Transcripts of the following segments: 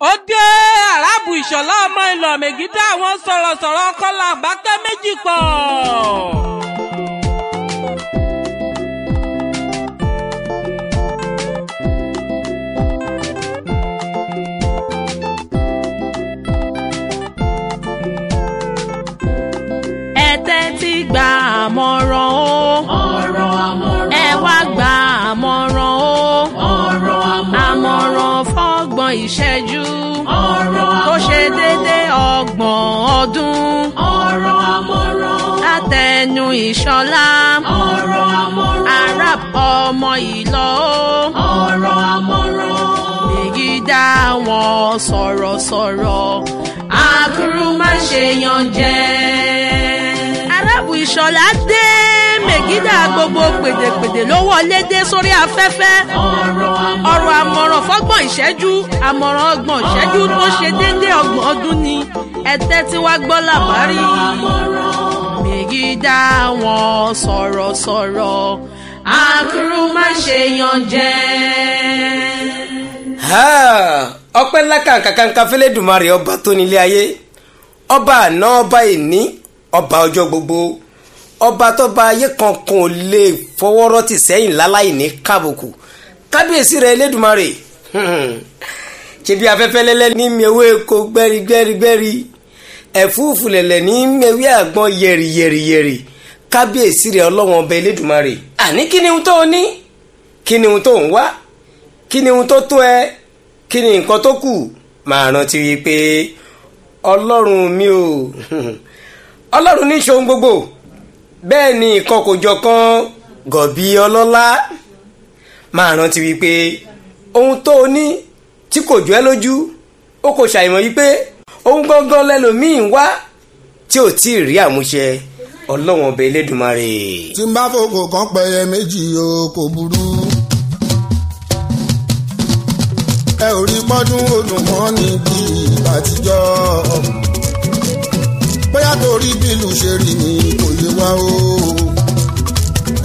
ó dé Arábù Ìṣọ̀lá ọmọ Ìlọ̀ Mègídà àwọn sọ̀rọ̀sọ̀rọ̀ Kọ́lá Àbákẹ́ méjì pọ̀. Ẹ tẹ́tí gba àmọ̀ràn o. Ọ̀rọ̀ àmọ̀ràn. Ẹ wá gba àmọ̀ràn o. Ọ̀rọ̀ àmọ̀ràn. Àmọ̀ràn fọ́gbọ̀n ìṣẹ́jú. Ọ̀rọ̀ àmọ̀ràn. Tó ṣe déédéé ọgbọ̀n ọdún. Ọ̀rọ̀ àmọ̀ràn. Látẹnu Ìṣọ̀lá. Ọ̀rọ̀ àmọ̀ràn. Arab ọmọ Ìlọ̀ o. Ọ̀rọ̀ àmọ̀ràn. Mègídà wọn sọ̀rọ̀sọ̀rọ̀. Àbúrú má ṣe yan jẹ. Arábù Ìṣọ̀lá dé. Mègídà gbogbo pèdèpèdè ló wọlé dé sórí afẹ́fẹ́. Ọ̀rọ̀ àmọ̀ràn fọ́gbọ̀n ìṣẹ́jú. Àmọ̀ràn ọgbọ̀n ìṣẹ́jú tó ṣe déédéé ọgbọ̀n ọdún ni. Ẹ tẹ́tí wá gbọ́ làbárí. Mègídà wọn sọ̀rọ̀sọ̀rọ̀. Àbúrú má ṣe yan jẹ. Ọpẹ́ ńlá kàǹkàǹkà fẹ́lẹ́dùmarè ọba tó nílé ayé, ọba àná, ọba ìní, ọba ọjọ́ gbogbo, ọba tọ́ba ayé kankan ò lè fọwọ́rọ́ tì sẹ́yìn láláì ní kábùkù. Kábíyèsí rẹ̀ Elédùmarè. Ṣebí afẹ́fẹ́ lẹ́lẹ́ ní mewé eko gbẹ́rigbẹ́rigbẹ́ri, ẹ̀fúùfù lẹ̀lẹ̀ ní mewé àgbọn yẹ̀rìyẹ̀rìyẹ̀rì. Kábíyèsí rẹ̀ Ọlọ́run ọba Elédùmarè. Àní kí ni ohun tó ní? Kí ni ohun tó ń wá? Kí ni ohun tó tó ẹ? Kí ni nǹkan tó kù? Máa rántí wípé Ọlọ́run mi ò Ọlọ́run ní ṣohun gbogbo, bẹ́ẹ̀ ni nǹkan kò jọ kan gọ̀bí ọlọ́lá. Máa rántí wípé ohun tó o ní tí kò jọ ẹ́ lójú, ó kò ṣàìmọ̀ wípé ohun gangan lẹ́lòmíì wá tí ò tí ì rí àmúṣẹ. Ọlọ́run ọba Elédùmarè. Tí n bá fòkò kan pẹyẹ méjì o kò burú. Ẹ ò rí pọ́dún olùmọ́ níbi àtijọ́. Bóyá torí bílù ṣe rí ni kò yé wa o.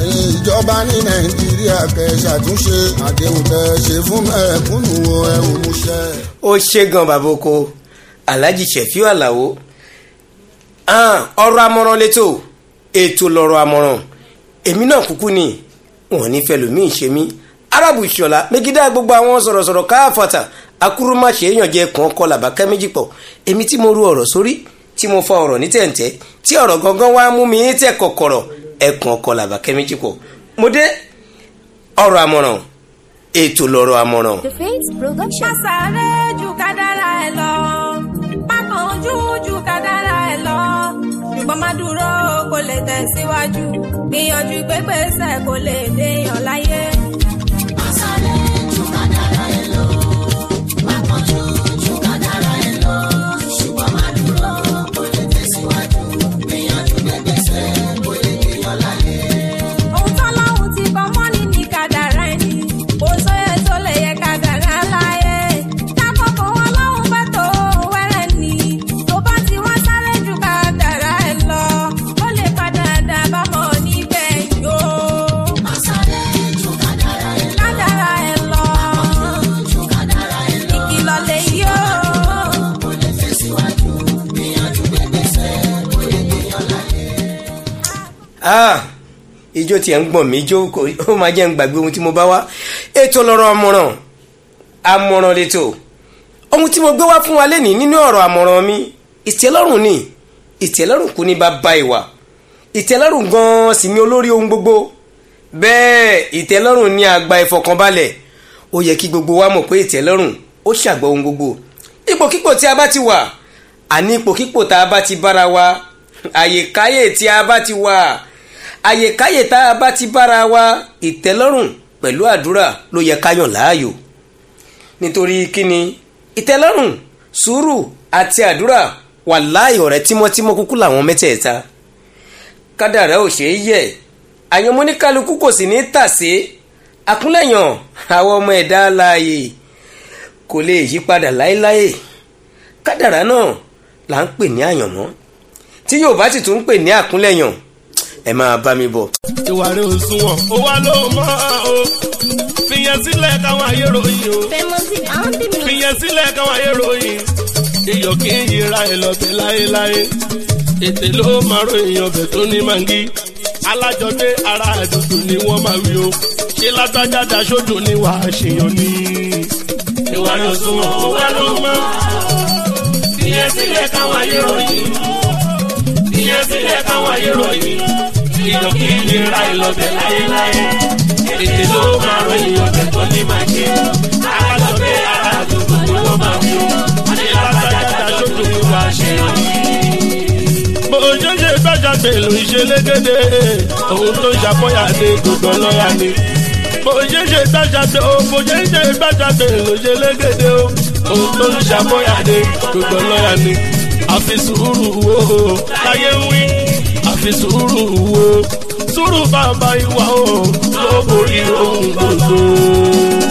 Ẹ̀yin ìjọba ní Nàìjíríà kẹ́ ṣàtúnṣe àdéhùn tẹ́ ṣe fún mẹ̀kúnnù ẹ ò múṣẹ. Ó ṣe gan bàbá oko Alhaji Sefiu Alao. Ọ̀rọ̀ àmọ̀ràn lẹ́tọ̀, ètò lọ̀rọ̀ àmọ̀ràn. Èmi náà kúkú ni wọn ní fẹ́ lòmíì ṣe mí. Arábù Ìṣọ̀lá Mègídà gbogbo àwọn sọ̀rọ̀sọ̀rọ̀ káfàtà akúrúmáṣe èèyàn jẹ́ kan Kọ́lá Àbákẹ́ méjì pọ̀. Èmi tí mo ru ọ̀rọ̀ sórí, tí mo fa ọ̀rọ̀ ní tẹ̀ǹtẹ̀, tí ọ̀rọ̀ gangan wá mú mi tẹ̀ kọ̀kọ̀rọ̀ ẹ̀kan Kọ́lá Àbákẹ́ méjì pọ̀. Mo dé ọ̀rọ̀ àmọ̀ràn, ètò lọ̀rọ̀ àmọ̀ràn. The Face Production. Pásáré ju kádàrá ẹ lọ, pákànjú ju kádàrá ẹ lọ, ṣùgbọ́n má dúró kó lè tẹ̀síwájú, gbìyànjú gbégbèsè kó lè déyàn láyé. Pásáré ju kádàrá ẹ lọ, pákànjú ju kádàrá ẹ lọ, ṣùgbọ́n má dúró kó lè tẹ̀síwájú, gbìyànjú gbégbèsè kó lè déyàn láyé. Ohun tọ́lọ́hun ti kọ mọ́ni ní kádàrá ẹni, kò sóye tó lè yẹ kádàrá láyé. Lákòókò Ọlọ́run bá tó wẹ́rẹ́ ni, tó bá ti wá sáré ju kádàrá ẹ lọ, ó lè padà dábàámọ̀ níbẹ̀ yó. Pásáré ju kádàrá ẹ lọ, Kádàrá ẹ lọ, ju kádàrá ẹ lọ, ìkìlọ̀ lè yó. kó lè tẹ̀síwájú, gbìyànjú gbégbèsè kó lè déyàn láyé. Ijó tí ẹ̀ ń gbọ̀n mí jó kò ó máa jẹ́ ń gbàgbé ohun tí mo bá wá. Ètò lọ̀rọ̀ àmọ̀ràn, àmọ̀ràn lẹ́tọ̀. Ohun tí mo gbé wá fún wa lénìí nínú ọ̀rọ̀ àmọ̀ràn mi, ìtẹ́lọ́rùn ni. Ìtẹ́lọ́rùn kò ní bàbá ìwà. Ìtẹ́lọ́rùn gan-an sì ni olórí ohun gbogbo. Bẹ́ẹ̀ ìtẹ́lọ́rùn ni àgbà ìfọ̀kànbalẹ̀. Ó yẹ kí gbogbo wa mọ̀ pé ìtẹ́lọ́rùn ó ṣàgbà ohun gbogbo. Ipòkípò tí a bá ti wà, àní ipòkípò tá a bá ti bára wa, àyèkáyè tí a bá ti wà, àyèkáyè tá a bá ti bára wa, ìtẹ́lọ́rùn pẹ̀lú àdúrà ló yẹ ká yàn láàyò. Nítorí kíni ìtẹ́lọ́rùn, sùúrù àti àdúrà wàláhì ọ̀rẹ́ tímọ́tímọ́ kúkú làwọn mẹ́tẹ̀ẹ̀ta. Kádàrá ò ṣeé yẹ̀, àyànmọ́ oníkálukú kò sì ní tàsé. Àkúnlẹ̀yàn àwọn ọmọ ẹ̀dá alààyè kò lè yí padà láéláé. Kádàrá náà là ń pè ní àyànmọ́, tí Yorùbá sì tún ń pè ní àkúnlẹ̀yàn. Ẹ máa bá mi bọ̀. Ìwà rẹ̀ ò sunwọ̀n, ó wá ló mọ́ o. Fi fìyẹn sílẹ̀ káwọn ayé ròyìn o. fìyẹn sílẹ̀ káwọn ayé ròyìn. iyọ̀ kì í yíra ẹ̀ lọ́bẹ̀ láéláé. ètè ló máa ro èèyàn bẹ̀ tó ní mangi. alájọdé ara àdúgbò ni wọ́n máa wí o. ṣé lágbájá daṣojú ni wàá ṣèyàn ní. ìwà ló súnmọ́ wà ló mọ́. fìyẹn sílẹ̀ káwọn ayé ròyìn. fìyẹn sílẹ̀ káwọn ayé ròyìn. iyọ̀ kì í yíra ẹ̀ lọ́bẹ̀ láéláé. ètè ló máa ro èèyàn bẹ̀ tó ní mangi. alájọdé ara àdúgbò ni wọ́n máa wí o. ṣé lágbájá daṣojú ni wàá ṣèyàn ní. bó ṣe ń ṣe gbàjà pẹ̀lú ìṣelégédé òun tó ń ṣàkóyàdé gbogbo lọ́yà ni. bó ṣe ń ṣe gbàjà pẹ̀lú ìṣelégédé òun tó ń ṣàkóyàdé gbogbo lọ́yà ni. àfi sùúrù wo láyé ń wí àfi sùúrù wo sùúrù bàbá ìwà o ló borí ohun gbogbo.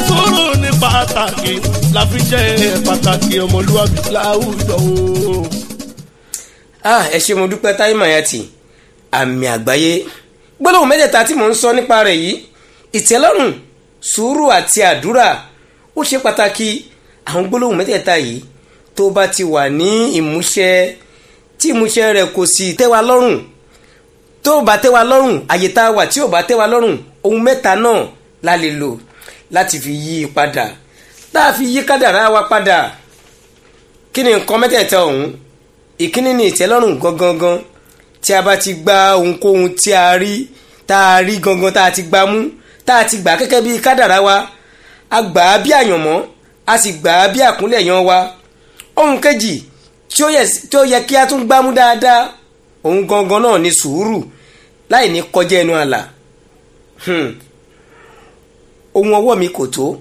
sùúrù ní pàtàkì la fi jẹ́ pàtàkì ọmọlúwàbí láwùjọ o. ẹ ṣé mo dúpẹ́ Táyé Mayati àmì àgbáyé gbólóhùn mẹ́tẹ̀ẹ̀ta tí mò ń sọ nípa rẹ̀ yìí ìtẹ́lọ́rùn sùúrù àti àdúrà ó ṣe pàtàkì. àwọn gbólóhùn mẹ́tẹ̀ẹ̀ta yìí tó bá ti wà ní ìmúṣẹ tí ìmúṣẹ rẹ̀ kò sì tẹ́ wa lọ́rùn tó bá tẹ́ wa lọ́rùn àyè tá a wà tí ò bá tẹ́ wa lọ́rùn ohun mẹ́ta náà la lè lò láti fi yí i padà láà fi yí kádàrá wa padà. kí ni nǹkan mẹ́tẹ̀ẹ̀ta ọ̀hún? ìkíní ni ìtẹ́lọ́rùn gangan tí a bá ti gba ohunkóhun tí a rí gangan tá a ti gbá mú tá a ti gbà gẹ́gẹ́ bí kádàrá wa a gbà á bí àyànmọ́ a sì gbà á bí àkúnlẹ̀yàn wa. ohun kejì tí ó yẹ kí a tún gbá mú dáadáa ohun gangan náà ni sùúrù láì ní kọjá ẹnu àlà. ohun ọwọ́ mi kò tó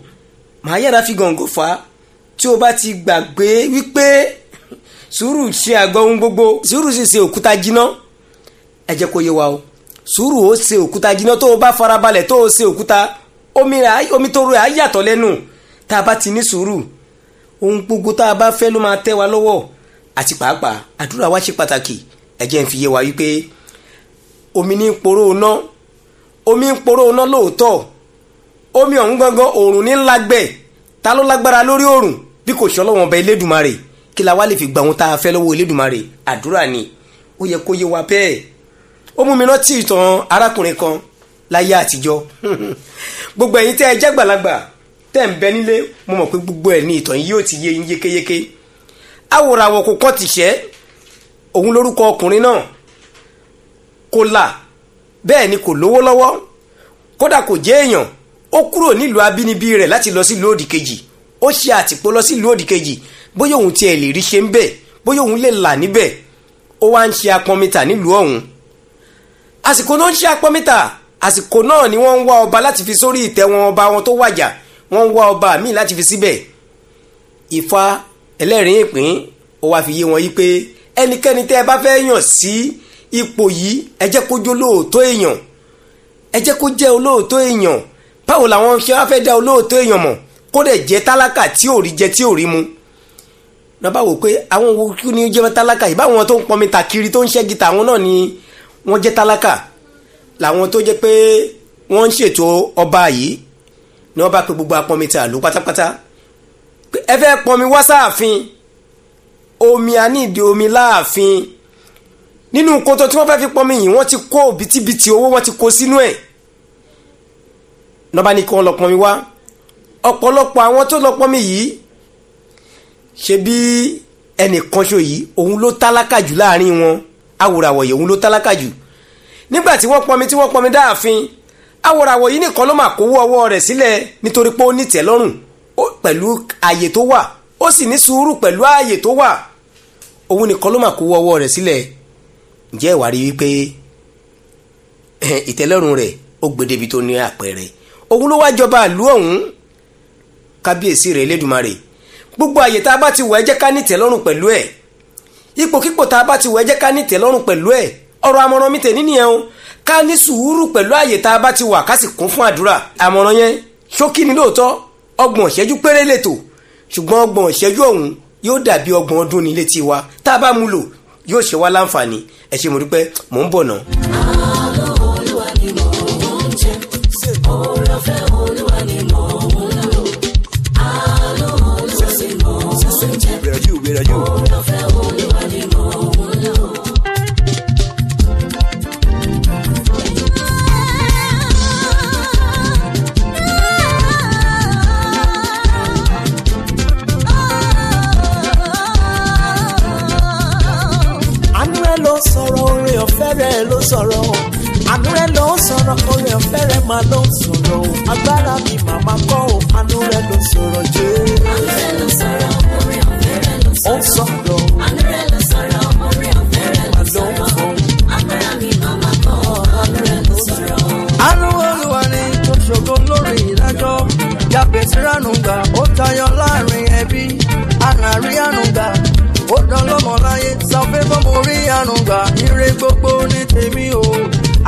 màá yára fi gàngàn fà á tí o bá ti gbàgbé wípé sùúrù ṣe àgbà ohun gbogbo sùúrù sì ṣe òkúta jiná. ẹ jẹ́ kó yé wa o sùúrù ó ṣe òkúta jiná tó o bá farabalẹ̀ tó o ṣe òkúta omi tó rẹ̀ á yàtọ̀ lẹ́nu. tá a bá ti ní sùúrù ohun gbogbo tá a bá fẹ́ ló máa tẹ́ wa lọ́wọ́. àti pàápàá àdúrà wa ṣe pàtàkì. ẹ jẹ́ n fi yé wa wípé omi ní poró iná lóòótọ́ omi ọ̀hún gangan òòrùn ní lágbẹ̀ ta ló lágbára lórí òòrùn bí kò ṣe Ọlọ́run ọba Elédùmarè. kí la wá lè fi gba ohun tá a fẹ́ lọ́wọ́ Elédùmarè? àdúrà ni. ó yẹ kó yé wa bẹ́ẹ̀. ó mú mi rántí ìtàn arákùnrin kan láyé àtijọ́. gbogbo ẹ̀yin tẹ́ ẹ jẹ́ gbàlagbà tẹ́ ń bẹ nílé mo mọ̀ pé gbogbo ẹ̀ ní ìtàn yìí yóò ti yé yín yékéyéké. awòràwọ̀ kò kọ́ tìṣẹ́ òun lórúkọ ọkùnrin náà kò là bẹ́ẹ̀ ni kò lówó lọ́wọ́ kódà kò jẹ́ èèyàn. ó kúrò nílùú abínibí rẹ̀ láti lọ sí ìlú òdì kejì. ó ṣe àtìpó lọ sí ìlú òdì kejì bóyá òun tiẹ̀ lè rí ṣe ń bẹ̀ bóyá òun lè là níbẹ̀. ó wá ń ṣe apọnmítà nílùú ọ̀hún. àsìkò náà ń ṣe apọnmítà àsìkò náà ni wọ́n ń wá ọba láti fi sórí ìtẹ́ wọn ọba wọn tó wàjà wọ́n ń wá ọba míì láti fi síbẹ̀. Ifá ẹlẹ́rìí ìpín ó wá fi yé wọn yí pé ẹnikẹ́ni tẹ́ ẹ bá fẹ́ yàn sí ipò yìí ẹ jẹ́ kó jẹ́ olóòótọ́ èèyàn ẹ jẹ́ kó jẹ́ olóòótọ́ èèyàn. báwo làwọn ṣe wá fẹ́ dá olóòótọ́ èèyàn mọ̀ kó dẹ̀ jẹ́ tálákà tí ò rí jẹ tí ò rí mu. náà bá wò pé àwọn wo kí ni ó jẹ́ tálákà yìí báwọn tó ń pọnmi ta kiri tó ń ṣẹ́ gita àwọn náà ni wọ́n jẹ́ tálákà. làwọn tó jẹ́ pé wọ́n ń ṣètò ọba yìí ni wọ́n bá pe gbogbo apọnmi ta lù pátápátá. ẹ fẹ́ pọnmi wá sáàfin omi àníìdí omi láàfin nínú kòtò tí wọ́n fẹ́ fi pọnmi yìí wọ́n ti kó bìtìbìtì owó wọ́n ti kó sínú ẹ̀. náà bá ní kí wọ́n lọ pọnmi wá ọ̀pọ̀lọpọ̀ àwọn tó lọ pọnmi yìí ṣe bí ẹnìkan ṣo yìí òun ló tálákà jù láàrin wọn awòràwọ̀ yìí òun ló tálákà jù. nígbà tí wọ́n pọnmi dáàfin awòràwọ̀ yìí nìkan ló máa kówó ọwọ́ rẹ̀ sílẹ̀ nítorí pé ó ní tẹ́lọ́rùn pẹ̀lú ààyè tó wà ó sì ní sùúrù pẹ̀lú ààyè tó wà òun nìkan ló máa kówó ọwọ́ rẹ̀ sílẹ̀. ǹjẹ́ ìwà rí wípé ìtẹ́lọ́rùn rẹ̀ ó gbèdébi tó ní àpẹẹrẹ òun ló wá jọba ìlú ọ̀hún kábíyèsí rẹ̀ Elédùmarè. gbogbo àyè tá a bá ti wọ̀ ẹ́ jẹ́ ká ní tẹ́lọ́rùn pẹ̀lú ẹ̀ ipòkípò tá a bá ti wọ̀ ẹ́ jẹ́ ká ní tẹ́lọ́rùn pẹ̀lú ẹ̀ ọ̀rọ̀ àmọ̀ràn mi tẹ̀ nínú yẹn o ká ní sùúrù pẹ̀lú àyè tá a bá ti wà ká sì kún fún àdúrà. àmọ̀ràn yẹn ṣókí ni lóòótọ́ 30 ìṣẹ́jú péré lẹ́tò ṣùgbọ́n 30 ìṣẹ́jú ọ̀hún yóò dàbí 30 ọdún ní létí wa tá a bá mú lò yóò ṣe wá láǹfààní. ẹ ṣé mo dúpẹ́ mò ń bọ̀ náà. Olúwa ni mò ń jẹ, oore ọ̀fẹ́ Olúwa ni mò ń Oore ọ̀fẹ́ Olúwa ni mo lò. Àánú rẹ̀ ló sọ̀rọ̀, oore ọ̀fẹ́ rẹ̀ ló sọ̀rọ̀. Àánú rẹ̀ ló sọ̀rọ̀, oore ọ̀fẹ́ rẹ̀ máa ló sọ̀rọ̀. Agbára mi màmá kọ́ ò, àánú rẹ̀ ló sọ̀rọ̀ jẹ́. Àánú rẹ̀ ló sọ̀rọ̀, oore ọ̀fẹ́ rẹ̀ ló sọ̀rọ̀. Ó sọ̀rọ̀. Àánú rẹ̀ ló sọ̀rọ̀, oore ọ̀fẹ́ rẹ̀ ló sọ̀rọ̀. Agbára mi màmá kọ́ ò, àánú rẹ̀ ló sọ̀rọ̀. Àánú Olúwa ni tó ṣògo lórí ìdájọ́. Jábèsì ránù gbà, ó tayọ láàrin ẹbí. Ànàrí àánú gbà, ó dán lọ́mọ láyé. Sọ pé bọ́mọ rí àánú gbà, ire gbogbo ní tèmi o.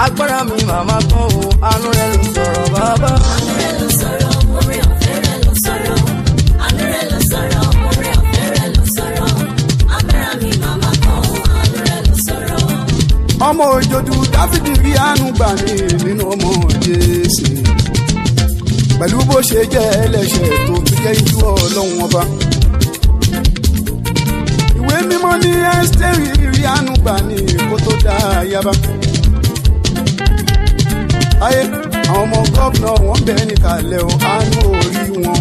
Agbára mi màmá kan o, àánú rẹ̀ ló sọ̀rọ̀ bàbá. Àánú rẹ̀ ló sọ̀rọ̀, oore ọ̀fẹ́ rẹ̀ ló sọ̀rọ̀. Àánú rẹ̀ ló sọ̀rọ̀, oore ọ̀fẹ́ rẹ̀ ló sọ̀rọ̀. Agbára mi màmá kọ́ ò, àánú rẹ̀ ló sọ̀rọ̀. ọmọ òjòdù Dáfídì rí àánú gbà ní nínú ọmọ Jésù pẹ̀lú bó ṣe jẹ́ ẹlẹ́ṣẹ̀ tó fi jẹ́ ìjú Ọlọ́run ọba. Ìwé mímọ́ ní Ẹ́sítérì rí àánú gbà ní kó tó dá ayaba. Ayé àwọn ọmọ gọ́vnà wọn bẹ níkàlẹ̀ o, àánú orí wọn.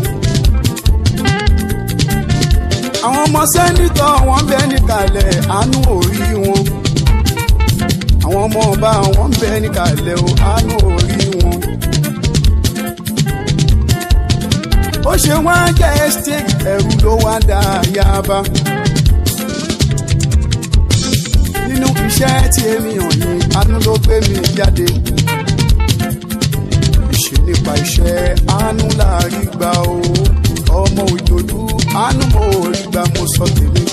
Àwọn ọmọ sẹ́nitọ̀ wọn bẹ níkàlẹ̀, àánú orí wọn. Àwọn ọmọ ọba wọn bẹ níkàlẹ̀ o, àánú orí wọn. Ó ṣe wá jẹ́ ẹ́sítérì, ẹ̀rù ló wá dá ayaba. Nínú iṣẹ́ tí èmi hàn ní àánú ló gbé mi jáde. Ìṣe nípa iṣẹ́ àánú láàrí gbà o. Ọmọ òjòdú àánú mo rí gbà, mo sọ tèmi.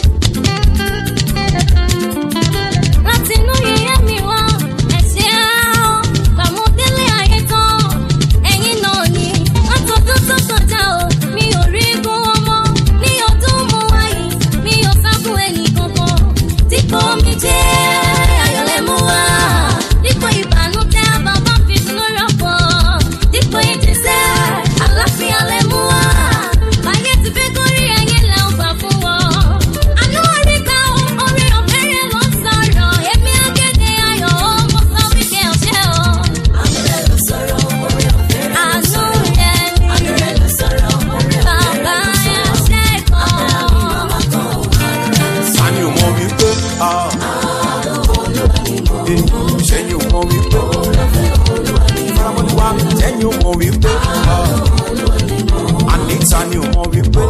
láti inú yìnyín mi wá ẹ̀ṣẹ̀ àárọ̀ gbàmúdélé ayé tán ẹ̀yìn náà ni látọdún tó kọjá o mi ò rí igun ọmọ ní ọdún mo wáyé mi ò sákùn ẹnì kankan dípò mi jẹ́ ayọ̀lẹ̀ mú wá dípò ìbànújẹ́ bàbá fi sínú rọ̀pọ̀ dípò ìdíṣẹ́ àlàáfíà lẹ̀ mú wá báyé ti fi kórè ẹ̀yìn lẹ́ ọgbà fún wọn. Àánú orí ká orí ọ̀fẹ́ rẹ̀ ló sọ̀rọ̀ èmi akéde ayọ̀ mo sọ wípé ọ̀ṣẹ́ o. Àánú rẹ̀ ló sọ̀rọ̀, oore ọ̀fẹ́ rẹ̀ ló Àánú sọ̀rọ̀. rẹ̀ ni Àánú rẹ̀ ló sọ̀rọ̀, oore ọ̀fẹ́ rẹ̀ bàbá ló sọ̀rọ̀. ẹ̀ṣẹ̀ kan. Agbára mi màmá kọ́ ò, àánú rẹ̀ ló sọ̀rọ̀. Sani ò mọ wípé Àánú Olúwa ni mo lò. sẹ́yìn ò mọ wípé faramọ́ni wa sẹ́yìn ò mọ wípé àní Sani ò mọ wípé.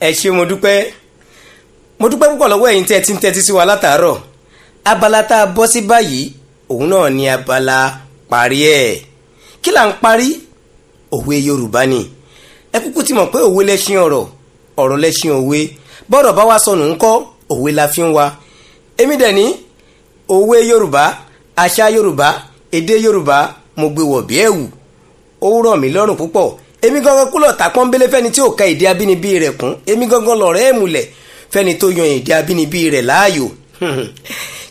Ẹ ṣé mo dúpẹ́ púpọ̀ lọ́wọ́ ẹ̀yin tí ẹ ti ń tẹ́tí sí wa látàárọ̀. Abala tá a bọ́ sí báyìí òun náà ni abala parí ẹ̀. Kí là ń parí? Òwe Yorùbá ni. Ẹ kúkú ti mọ̀ pé òwe lẹṣin ọ̀rọ̀, ọ̀rọ̀ lẹṣin òwe. Bọ́rọ̀ bá wá sọnù ńkọ́, òwe la fi ń wa. Èmi dẹ̀ ní òwe Yorùbá, àṣà Yorùbá, èdè Yorùbá mo gbé wọ̀ bí ẹ̀wù. Ó rọ̀ mí lọ́rùn púpọ̀. Èmi gangan kúlọ̀ ta pọ́nbélé fẹ́ni tí ò ka èdè abínibí rẹ̀ kún. Èmi gangan lọ̀rẹ́ ẹ̀ múlẹ̀ fẹ́ni tó yan èdè abínibí rẹ̀ láàyò.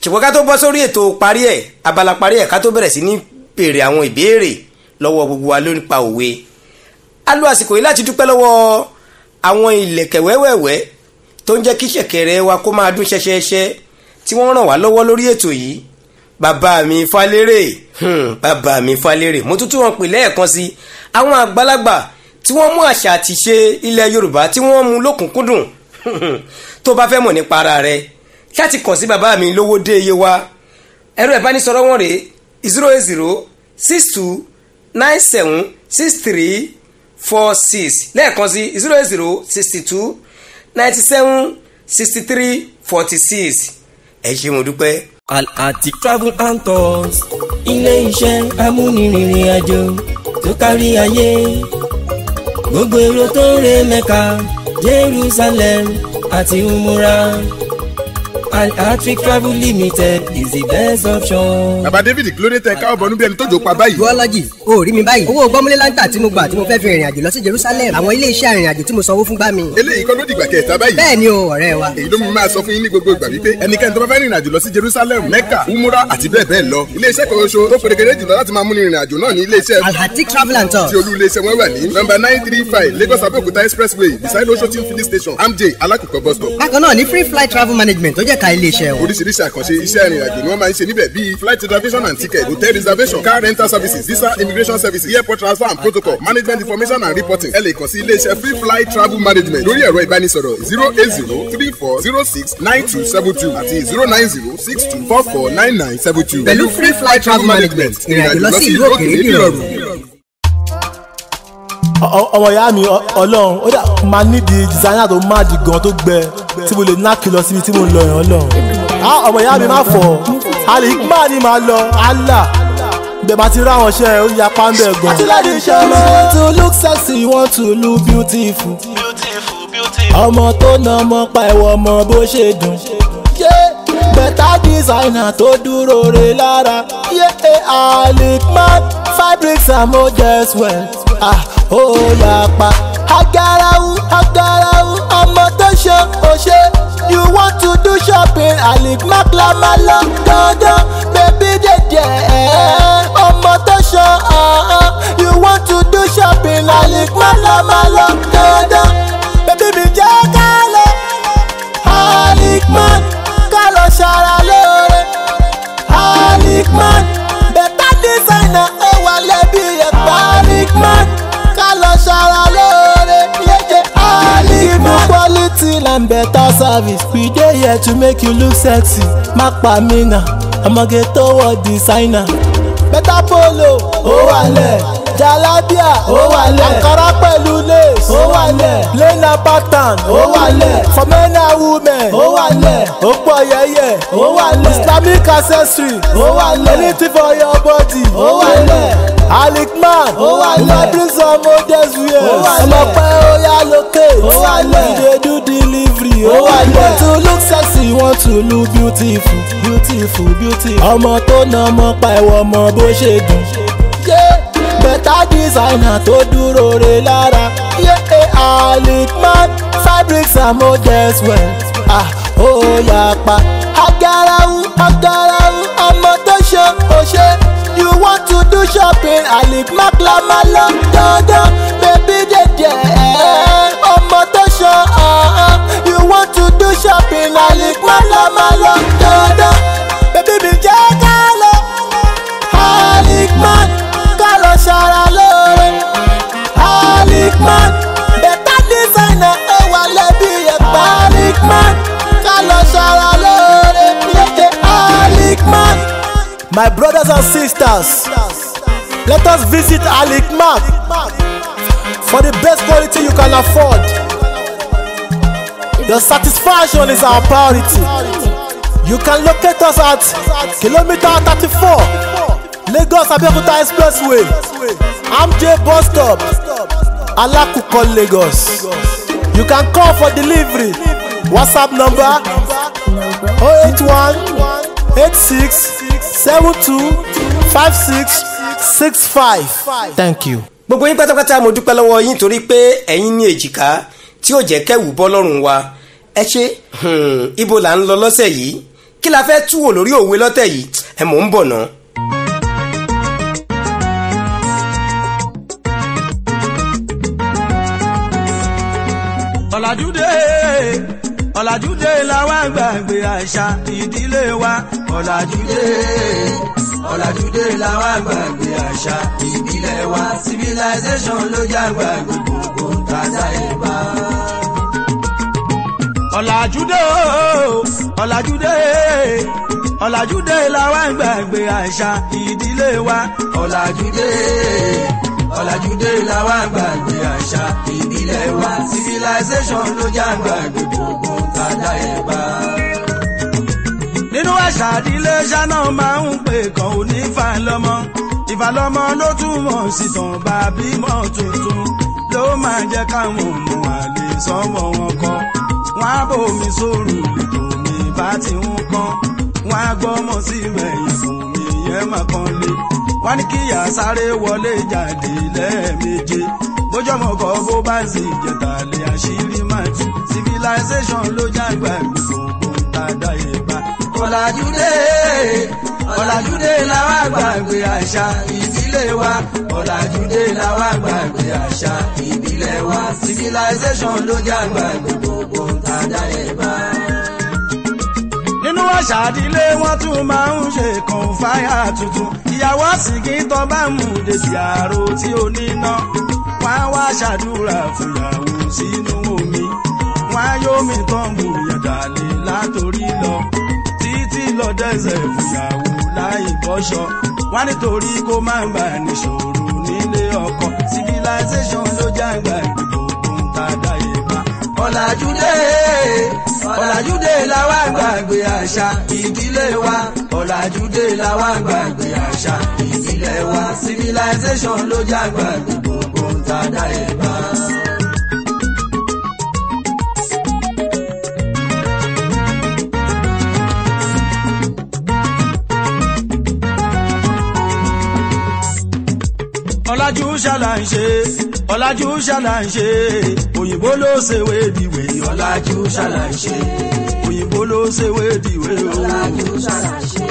Ṣùgbọ́n ká tó bọ́ sórí ètò parí ẹ̀, abala parí ẹ̀ ká tó bẹ̀rẹ̀ sí ní béèrè àwọn ìbéèrè lọ́wọ́ gbogbo wa lórí pa òwe. A lo àsìkò yìí láti dúpẹ́ lọ́wọ́ àwọn ìlẹ̀kẹ̀ wẹ́wẹ́wẹ́ tó ń jẹ́ kí ṣẹ̀kẹ̀rẹ̀ wa kó máa dún ṣẹṣẹṣẹ tí wọ́n ràn wá lọ́wọ́ lórí ètò yìí. Bàbá mi Falérè, bàbá mi Falérè, mo tútù wọn pè lẹ́ẹ̀kan sí àwọn àgbàlagbà tí wọ́n mú àṣà àti ṣe ilẹ̀ Yorùbá tí wọ́n mú lókùnkúndùn. Tó bá fẹ́ mọ̀ nípa ara rẹ̀ láti kàn sí bàbá mi lówó dé iye wa. Ẹ̀rọ ìbánisọ̀rọ̀ wọn rèé 08062976346 lẹ́ẹ̀kan sí 08062976346. Ẹ ṣé mo dúpẹ́. Al-Atik Travel and Tours ilé iṣẹ́ amúnirìnrìn àjò tó kárí ayé gbogbo èrò tó ń re Mẹ́kà Jerusalem àti Umura. Al-Atik Travel Limited is the best option. bàbá David kí ló dé tẹ káwọ́ bọ̀ níbi ẹni tó jò pa báyìí. duology o rí mi báyìí owó gbọ́múlé láńtà tí mo gbà tí mo fẹ́ fi rìnrìn àjò lọ sí Jerusalem àwọn ilé iṣẹ́ arìnrìn àjò tí mo sanwó fún gbá mi. eléyìí kọ́ ló dìgbà kẹta báyìí. bẹ́ẹ̀ ni o ọ̀rẹ́ wa. èyí ló mú máa sọ fún yín ní gbogbo ìgbà wípé ẹnikẹ́ni tó bá fẹ́ rìnrìn àjò lọ sí Jerusalem Mecca umura àti bẹ́ẹ̀ bẹ́ẹ̀ lọ iléeṣẹ́ kan oṣù tó pèrèkèrè jùlọ láti máa mú ní ìrìn àjò náà ní iléeṣẹ́ Alhatik Travel and Tours tí olú iléeṣẹ́ wọn wà ní nọ́mbà 935 Lagos Abeokuta expressway beside Oshotin filling station MJ Alákùkọ bus stop. bákan náà ní free flight travel management tó jẹ́ ká iléeṣẹ́ wọn. oríṣiríṣi àkànṣe iṣẹ́ ìrìn àjò ni wọ́n máa ń ṣe níbẹ̀ bíi flight reservation and ticket hotel reservation car rental services visa immigration services airport transfer and protocol management information and reporting ẹ lè kàn sí iléeṣẹ́ free flight travel management lórí ẹ̀rọ ìbánisọ̀rọ̀ 08034069272 àti 09062449972. pẹ̀lú free flight travel management ìrìn àjò lọ sí ìlú òkèèrè nírọ̀rùn. ọmọ ìyá mi Ọlọ́run ó dà máa nídìí designer tó máa di gan tó gbẹ tí mo lè ná kìlọ síbi tí mo ń lọ yẹn Ọlọ́run. ọmọ ìyá mi má fọ̀ Al-Hikmat ni màá lọ Allah bẹ́ẹ̀ máa ti ráwọn ṣe ó yapa ń bẹ̀ gan. àtúndì ṣe ọmọ want to look sexy want to look beautiful. ọmọ tó na ọmọ pa ẹ̀wọ̀ ọmọ bó ṣe dùn. better designer tó dúró re lára. Al-Hikmat fabrics and models well. ó yapa. agarawu ọmọ tó ṣe ó ṣe. you want to do shopping Al-Hikmat la máa lọ dandan baby dèdè ọmọ tó ṣe you want to do shopping Al-Hikmat la máa lọ dandan baby mi jẹ́ ká lọ Al-Hikmat ká lọ ṣara lóore Al-Hikmat better designer ó wà lẹ́bí ẹ̀pá Al-Hikmat ká lọ ṣara lóore Al-Hikmat quality and better service we dey here to make you look sexy má pa mí nà ọmọge tó wọ designer better polo ó wà lẹ̀ jalabia ó wà lẹ̀ ankara pẹ̀lú lace ó wà lẹ̀ lena pattern ó wà lẹ̀ for men and women ó wà lẹ̀ ó pọ̀ yẹ́yẹ́ ó wà lẹ̀ islamic accessory ó wà lẹ̀ anything for your body ó wà lẹ̀ Al-Hikmat ó wà lẹ̀ fabrics and models wear ọmọ pẹ́ ó yá lókè ó wà lẹ̀ you dey do delivery ó wà lẹ̀ want to look sexy want to look beautiful ọmọ tó na ọmọ pa ẹ̀wọ̀ ọmọ bó ṣe dùn. better designer tó dúró re lára. Al-Hikmat fabrics and models well. ó yapa. agarawu ọmọ tó ṣe ó ṣe. you want to do shopping Al-Hikmat la máa lọ dandan baby dèdè ọmọ tó ṣe you want to do shopping Al-Hikmat la máa lọ dandan baby mi jẹ́ ká lọ Al-Hikmat ká lọ ṣara lóore Al-Hikmat better designer ó wà lẹ́bí ẹ̀pá Al-Hikmat ká lọ ṣara lóore Al-Hikmat. My brothers and sisters, let us visit Al-Hikmat for the best quality you can afford. Your satisfaction is our priority. You can locate us at kilometer 34 Lagos Abeokuta expressway MJ bus stop Alákùkọ Lagos. You can call for delivery. WhatsApp number 081-8672-5665. Thank you. gbogbo yín pátápátá mo dúpẹ́ lọ́wọ́ yín torí pé ẹ̀yin ní èjìká tí ó jẹ́ kẹ́wù bọ́ lọ́rùn wa ẹ ṣe ibo là ń lọ lọ́sẹ̀ yìí kí la fẹ́ túwò lórí òwe lọ́tẹ̀ yìí ẹ mò ń bọ̀ náà. ọ̀làjúdé làwa gbàgbé àṣà ìdílé wa ọ̀làjúdé làwa gbàgbé àṣà ìdílé wa civilization ló já gbàgbé gbogbo tàdá ìbá. ọ̀làjúdé làwa gbàgbé àṣà ìdílé wa ọ̀làjúdé làwa gbàgbé àṣà ìbílẹ̀ wa civilization ló já gbàgbé gbogbo tàdá ìbá. nínú àṣà ìdílé ṣáná máa ń pè kan ò ní ìfàlọ́mọ ló túmọ̀ sí tàn bá bímọ tuntun ló máa jẹ́ káwọn ọmọ àlè sọ́wọ́ wọn kọ́ wọn á bòmí sóòrù lẹ́tọ̀ mi bá ti ń kán wọ́n á gbọ́mọ sí mẹ́yìn fún mi yẹn máa kan lé wọ́n ní kíyà sáré wọlé jáde lẹ́ẹ̀méje bójọ́mọ̀ kọ́ bó bá sì jẹ̀tà lé àṣírí máa tú civilization ló jágbá gbogbo tàdá ìbá. ọ̀làjúdé ọ̀làjúdé làwọn àgbàgbé àṣà ìdílé wa ọ̀làjúdé làwọn àgbàgbé àṣà ìbílẹ̀ wa civilization ló jágbá gbogbo tàdá ìbá. nínú àṣà ìdílé wọn tún máa ń ṣe kan fáyà tuntun ìyàwó àsìkí tó bá mú dèjì àrò tí ó níná wọ́n á wá ṣàdúrà fúnyàwó sínú omi wọ́n á yómi tán gbòòyàdà lè látòrí lọ títí lọ dẹ́sẹ̀ fúnyàwó láì bọ́ṣọ wọ́n nítorí kó má bà níṣòro nílé ọkọ civilization ló jágbá gbogbo ń tàdá ìbá. ọ̀làjúdé ọ̀làjúdé làwọn àgbàgbé àṣà ìdílé wa ọ̀làjúdé làwọn àgbàgbé àṣà ìdílé wa civilization ló jágbá gbogbo ń tàdá ìbá. ọ̀làjú ṣàlàyé ọ̀làjú ṣàlàyé òyìnbó ló ṣèwé dìwé ọ̀làjú ṣàlàyé òyìnbó ló ṣèwé dìwé ọ̀làjú ṣàlàyé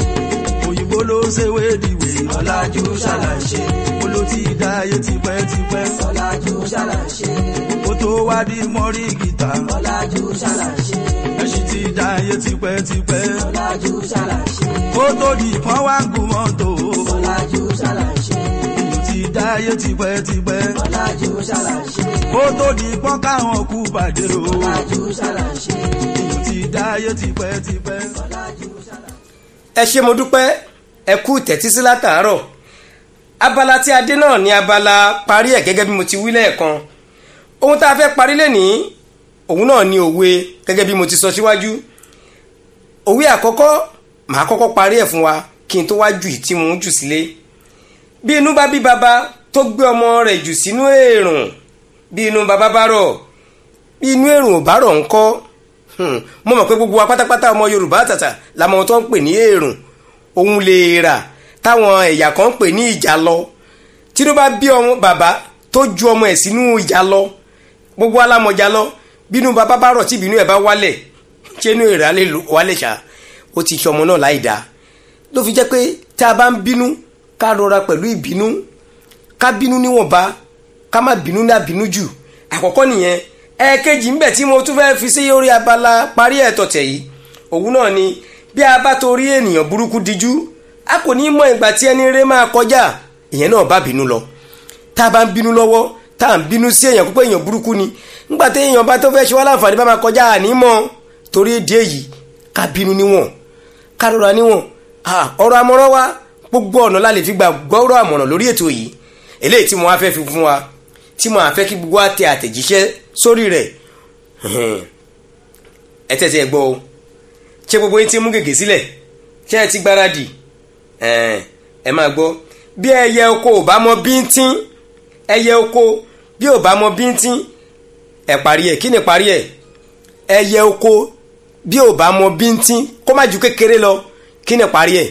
òyìnbó ló ṣèwé dìwé ọ̀làjú ṣàlàyé olótí dáyé tipẹ́tipẹ́ ọ̀làjú ṣàlàyé kó tó wá di mọ́rí gìtá ọ̀làjú ṣàlàyé ẹṣin ti dáyé tipẹ́tipẹ́ ọ̀làjú ṣàlàyé kó tó di pọ́n wá gùn mọ́tò ọ̀làjú ṣàlàyé dáyé tipẹ́tipẹ́ ọ̀làjú ṣàlàyé kó tó di pọ́n káwọn kú pàdé o ọ̀làjú ṣàlàyé èyí ti dáyé tipẹ́tipẹ́ ọ̀làjú ṣàlàyé. ẹ ṣé mo dúpẹ́ ẹ kú tẹ́tísí látàárọ̀ abala tí a dé náà ni abala parí ẹ̀ gẹ́gẹ́ bí mo ti wí lẹ́ẹ̀kan ohun tá a fẹ́ parí lénìí òun náà ni òwe gẹ́gẹ́ bí mo ti sọ síwájú òwe àkọ́kọ́ màá kọ́kọ́ parí ẹ̀ fún wa kí n tó wá jù tí mo ń jù sílé bí inú bá bí baba tó gbé ọmọ rẹ̀ jù sínú èèrùn bí inú baba bá rọ̀ bí inú èèrùn ò bá rọ̀ ńkọ́ mo mọ̀ pé gbogbo wa pátápátá ọmọ Yorùbá àtàtà làmọ́ tó ń pè ní èèrùn òun lè rà táwọn ẹ̀yà kan ń pè ní ìjàlọ tí ló bá bí ọmọ bàbá tó ju ọmọ ẹ̀ sínú ìjàlọ gbogbo alámọ̀já lọ bínú baba bá rọ̀ tí ìbínú ẹ̀ bá wálẹ̀ ṣé inú èrè wálẹ̀ ṣá ó ti ṣọmọ náà láì dáa ló fi jẹ́ pé tá a bá ń bínú ká rọra pẹ̀lú ìbínú ká bínú níwọ̀nba ká má bínú ní àbínú jù àkọ́kọ́ nìyẹn ẹ̀ẹ̀kejì ńbẹ̀ tí mo tún fẹ́ fi sí orí abala parí ẹ̀tọ́ tẹ̀ yìí òun náà ni bí a bá torí ènìyàn burúkú dijú a kò ní mọ ìgbà tí ẹni rere máa kọjá ìyẹn náà bá bínú lọ tá a bá ń bínú lọ́wọ́ tá a ń bínú sí èèyàn púpọ̀ èèyàn burúkú ni ńgbà tí èèyàn bá tó fẹ́ ṣe wá láǹfààní bá máa kọjá ànímọ́ torí èdè èyí ká bínú níwọ̀n ká rọra níwọ̀n ọ̀rọ̀ àmọ̀ràn wa gbogbo ọ̀nà la lè fi gbà gbọ́rọ̀ àmọ̀ràn lórí ètò yìí eléyìí tí mo wá fẹ́ fi fún wa tí mo wá fẹ́ kí gbogbo wa tẹ àtẹ̀jíṣẹ́ sórí rẹ̀ ẹ tẹ̀sí ẹ gbọ́ o ṣé gbogbo yín ti mú gègé sílẹ̀ ṣé ẹ ti gbáradì ẹ máa gbọ́ bí ẹyẹ oko ò bá mọ bíntín ẹyẹ oko bí ò bá mọ bíntín ẹ parí ẹ kí ni parí ẹ ẹyẹ oko bí ò bá mọ bíntín kó má ju kékeré lọ kí ni parí ẹ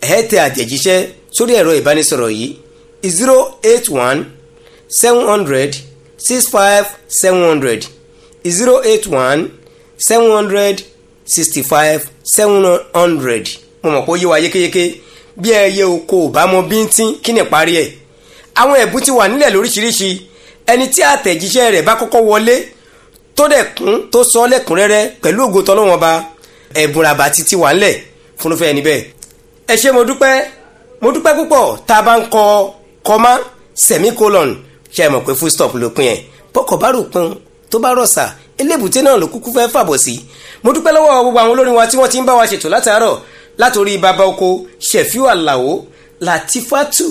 ẹ tẹ àtẹ̀jíṣẹ́ sórí ẹ̀rọ ìbánisọ̀rọ̀ yìí 081 700 65 700 081 700 65 700 mo mọ̀ pé ó yé wa yékéyéké bí ẹyẹ oko ò bá mọ bíntín kí ni parí ẹ̀ àwọn ẹ̀bùn ti wà nílẹ̀ lóríṣiríṣi ẹni tí àtẹ̀jíṣẹ́ rẹ̀ bá kọ́kọ́ wọlé tó dẹ̀ kún tó sọ lẹ́kùnrẹ́rẹ́ pẹ̀lú ògo tọ́lọ́wọ́n ọba ẹ̀bùn ràbàtì ti wà nílẹ̀ fúnufẹ́ ẹni bẹ́ẹ̀ ẹ ṣé mo dúpẹ́ púpọ̀ tá a bá ń kọ kọmá semicolon ṣe é mọ̀ pé full stop ló pin ẹ̀ bọ́kọ̀ bá rò pin tó bá rọ̀ṣà elébùté náà ló kúkú fẹ́ fàbọ̀ sí mo dúpẹ́ lọ́wọ́ gbogbo àwọn olórin wa tí wọ́n ti ń bá wa ṣètò látàárọ̀ látòrí bàbá oko Ṣẹ̀fíù Àlàó Latifatu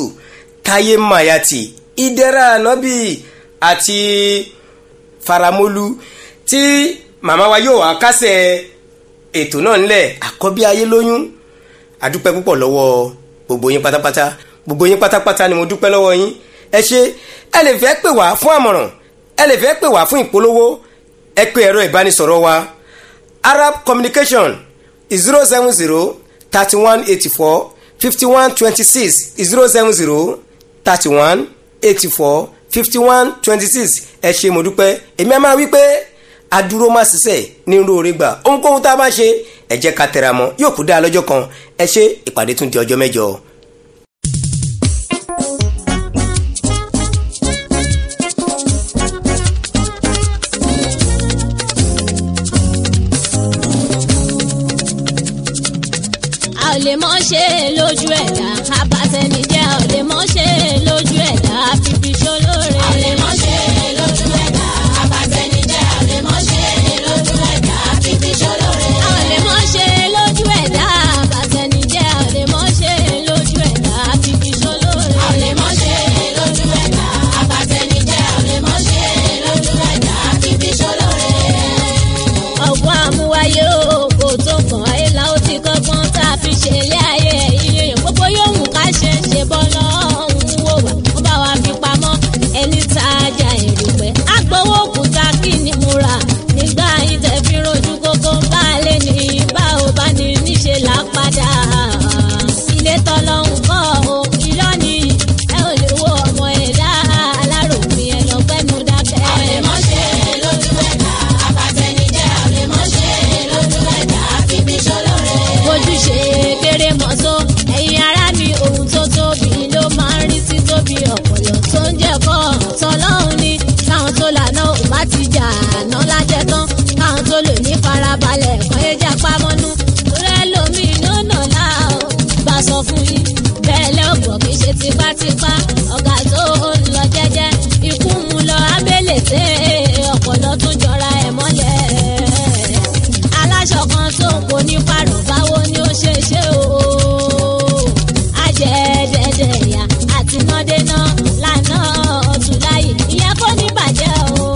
Táyé Mayati Ìdẹ̀ra Ànábì àti Faramolu tí màmá wa yóò wá kásẹ̀ ètò náà ńlẹ̀ àkọ́bí ayé lóyún àdúpẹ́ púpọ̀ lọ́wọ́ gbogbo yín pátápátá ni mo dúpẹ́ lọ́wọ́ yín ẹ ṣé ẹ lè fẹ́ pè wá fún àmọ̀ràn ẹ lè fẹ́ pè wá fún ìpolówó ẹ pè ẹ̀rọ ìbánisọ̀rọ̀ wa Arab Communication 070 31 84 51 26 070 31 84 51 26. ẹ ṣé mo dúpẹ́. èmi á máa wí pé adúró má ṣiṣẹ́ ní róore gbà ohunkóhun tá a bá ṣe ẹ jẹ́ ká tẹra mọ́ yóò kú dáa lọ́jọ́ kan. ẹ ṣé, ìpàdé tún di ọjọ́ mẹ́jọ. a ò lè mọ̀ ṣe lójú ẹ̀dá abatẹnijẹ́ a ò lè mọ̀ ṣe lójú ẹ̀dá fífi ṣolóore. a ò lè mọ̀ ṣe lójú ẹ̀dá abatẹnijẹ́ a ò lè mọ̀ ṣe lójú ẹ̀dá fífi ṣolóore. a ò lè mọ̀ ṣe lójú ẹ̀dá abatẹnijẹ́ a ò lè mọ̀ ṣe lójú ẹ̀dá fífi ṣolóore. a ò lè mọ̀ ṣe lójú ẹ̀dá abatẹnijẹ́ a ò lè mọ̀ ṣe lójú ẹ̀dá fífi ṣolóore. ọgbọ́n àmúwáyé o kò tó kàn ayé la ó ti kọ́gbọ́n tá a fi ṣe ilé ayé ẹ̀yìn gbogbo yóò wù ká ṣe bọ́ lọ́hùn wò wá wọ́n bá wa fi pamọ́ ẹni tá a jà èrùpẹ̀ agbowó òkúta kí ni mo rà nígbà yín tẹ̀ fi rojú kókó bá a lè ní bá ò bá ní níṣe là padà ilé tọ́lọ́hún kọ́ o irọ́ ni ẹ ò lè wo ọmọ ẹ̀dá aláròpin ẹ̀ lọ́gbẹ́nu dákẹ́. a ò lè mọ̀ ṣe lójú ẹ̀dá abatẹnijẹ́ a ò lè mọ̀ ṣe lójú ẹ̀dá fífi ṣolóore. ojúṣe kéré mọ́tò ẹ̀yin ará mi ohun tó tóbi ló máa ń rí sí tóbi ọ̀pọ̀lọ́ tó ń jẹ́kọ́ tọ́lọ́hún ni káwọn tó lànà ò bá ti jà àná lájẹ́ tán káwọn tó lò ní farabalẹ̀ kan yé jà pamọ́nú rẹ́ lómi lónà láò bá sọ fún yín bẹ́ẹ̀ lẹ́ọ̀gbọ̀n kì í ṣe tipátipá ọ̀gá tó ń lọ jẹ́jẹ́ ikú mu lọ abẹ́lẹ̀ tẹ́ ọ̀pọ̀lọ́ tún jọra ẹ̀ mọ́lẹ̀ aláṣọ kan tó ń kó ní pàrọ̀ báwo ni ó ṣe ṣe o ajẹ́dẹ́dẹ́ ìyá àti nọ́dẹ́nà lànà ọ̀tún láyé ìyẹn kò ní bàjẹ́ o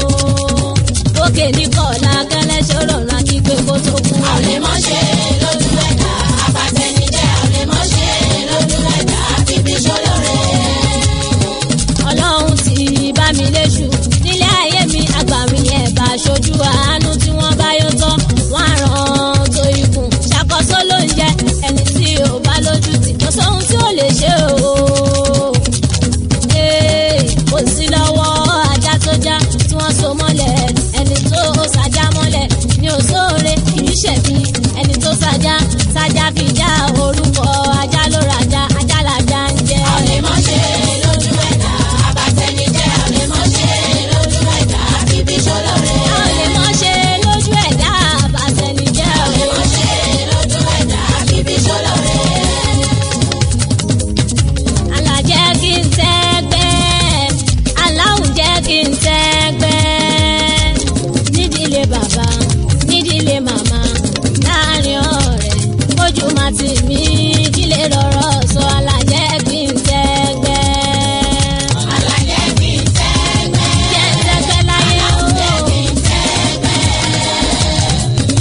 òkè ní kọ̀ọ̀lá kẹ́lẹ́ ṣòro ràn kí pé kó tó kú. a ò lè mọ̀ ṣe lójú ẹ̀dá abatẹnijẹ́ a ò lè mọ̀ ṣe lójú ẹ̀dá fífi ṣolóore. ọlọ́run ti bá mi léṣu nílé ayé mi àgbàmì ẹ̀ bá ṣojú àánú tí wọ́n bá yọ tán wọ́n á ràn tó ikùn ṣàkóso ló ń jẹ ẹni tí ò bá lójú tì kò sóhun tí ò lè ṣe o. kò sí lọ́wọ́ ajá tó já tí wọ́n so mọ́lẹ̀ ẹni tó sájà mọ́lẹ̀ ní òṣòre kì í ṣẹ̀bi ẹni tó sájà fi já orúkọ ajá ló rajà ajá làjà ń jẹ. a ò lè mọ̀ ṣe lójú ẹ̀dá abatẹnijẹ́ a ò lè mọ̀ ṣe lójú ẹ̀dá fífi ṣolóore. a ò lè mọ̀ ṣe lójú ẹ̀dá abatẹnijẹ́ a ò lè mọ̀ ṣe lójú ẹ̀dá fífi ṣolóore. alájẹ́ kí n tẹ́gbẹ́ aláwùn jẹ́ kí n tẹ́gbẹ́ nídìílé bàbá nídìílé màmá láàrin ọ̀rẹ́ ojú má ti mí kí lè rọrọ sọ alájẹ́ kí n tẹ́gbẹ́. alájẹ́ kí n tẹ́gbẹ́ jẹ́ tẹ́gbẹ́ láyé o. alájẹ́ kí n tẹ́gbẹ́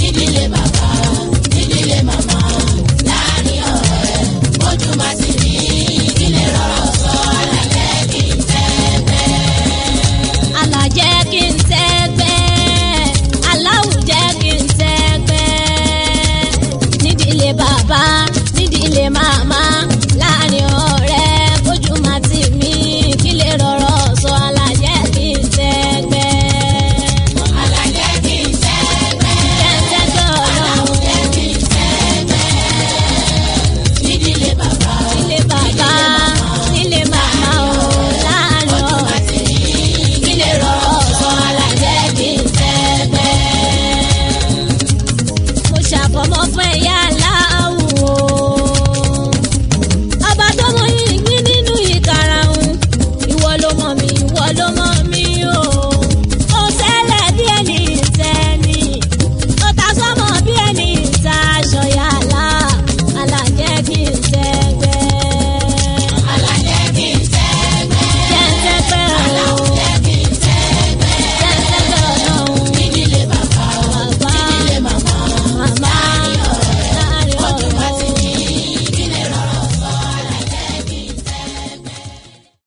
nídìílé bàbá nídìílé màmá láàrin ọ̀rẹ́ ojú má ti mí kí lè rọrọ sọ alájẹ́ kí n tẹ́gbẹ́. alájẹ́ kí n tẹ́gbẹ́ aláwùjẹ́ kí n tẹ́gbẹ́ nídìílé bàbá nídìílé màmá láàrin ọ̀rẹ́ ojú má ti mí kí lè rọrọ sọ alájẹ́ kí n tẹ́gbẹ́. alájẹ́ kí n tẹ́gbẹ́ jẹ́ńtẹ́gbẹ́ aláwùjẹ́ kí n tẹ́gbẹ́ nídìílé bàbá nídìílé màmá o láàrin ọ̀rẹ́ kí lè rọrọ sọ alájẹ́ kí n tẹ́gbẹ́. mo ṣàfọ̀mọ́ fún ẹ̀yà aláwọ̀ ọba tó mọ yìnyín nínú ìkarahun ìwọ ló mọ̀ mí ìwọ ló mọ̀